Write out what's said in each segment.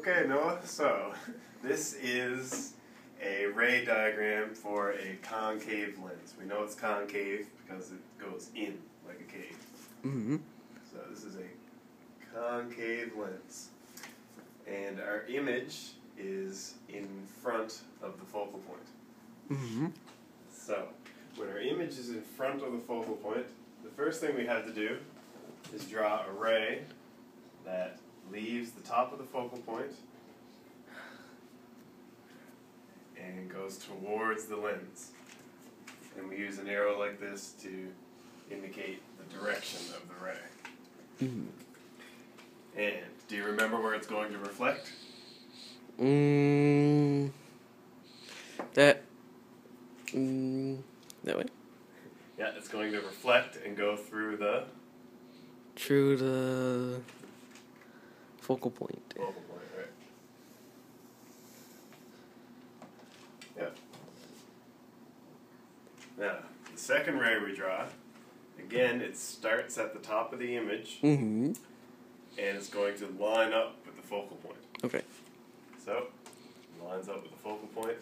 Okay, Noah, so this is a ray diagram for a concave lens. We know it's concave because it goes in like a cave. Mm-hmm. So this is a concave lens. And our image is in front of the focal point. Mm-hmm. So when our image is in front of the focal point, the first thing we have to do is draw a ray that leaves the top of the focal point and goes towards the lens. And we use an arrow like this to indicate the direction of the ray. Mm-hmm. And do you remember where it's going to reflect? That way? Yeah, it's going to reflect and go through the Through the focal point. focal point, right? Yeah. Now, the second ray we draw, again, it starts at the top of the image, Mm-hmm. and it's going to line up with the focal point. Okay. So, lines up with the focal point,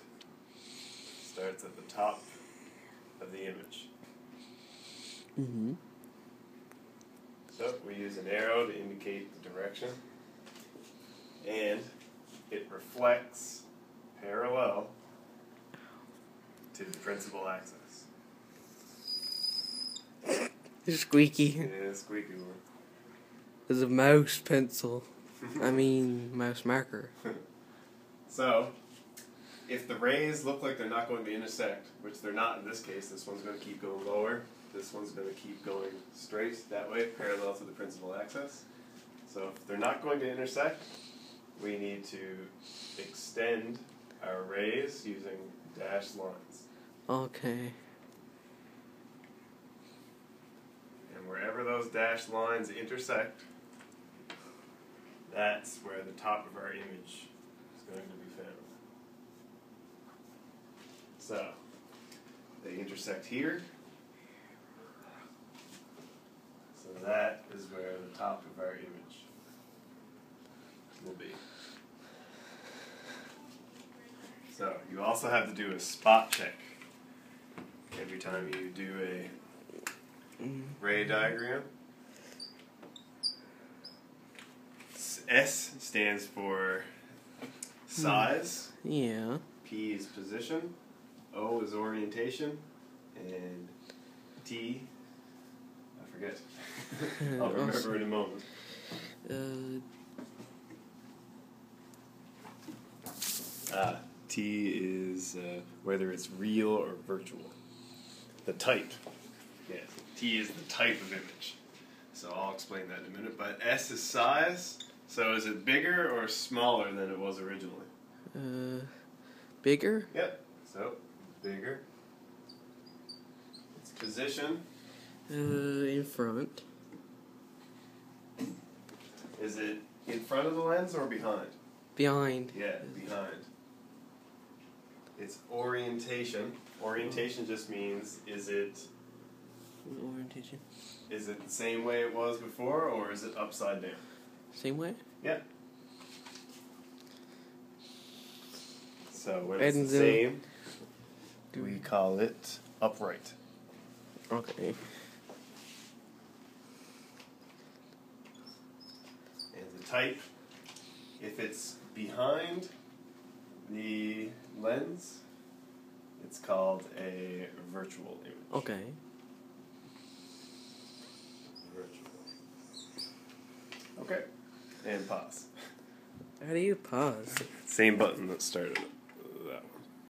starts at the top of the image. Mm-hmm. So, we use an arrow to indicate the direction, and it reflects parallel to the principal axis. It's squeaky. It is squeaky one. There's a mouse pencil. Mouse marker. So, if the rays look like they're not going to intersect, which they're not in this case, this one's going to keep going lower, this one's going to keep going straight that way, parallel to the principal axis. So if they're not going to intersect, we need to extend our rays using dashed lines. Okay. And wherever those dashed lines intersect, that's where the top of our image is going to be found. So, they intersect here. So that is where the top of our image will be. So, you also have to do a spot check every time you do a ray diagram. S stands for size, Yeah. P is position, O is orientation, and T, I forget. I'll remember in a moment. T is whether it's real or virtual. The type. Yes, T is the type of image. So I'll explain that in a minute. But S is size. So is it bigger or smaller than it was originally? Bigger? Yep. So bigger. Its position. In front. Is it in front of the lens or behind? Behind. Yeah, behind. Its orientation. Orientation just means is it Orientation. the same way it was before or is it upside down? Same way? Yeah. So when it's the same, we call it upright. Okay. And the type, if it's behind the lens, it's called a virtual image. Okay. Virtual. Okay. And pause. How do you pause? Same button that started it.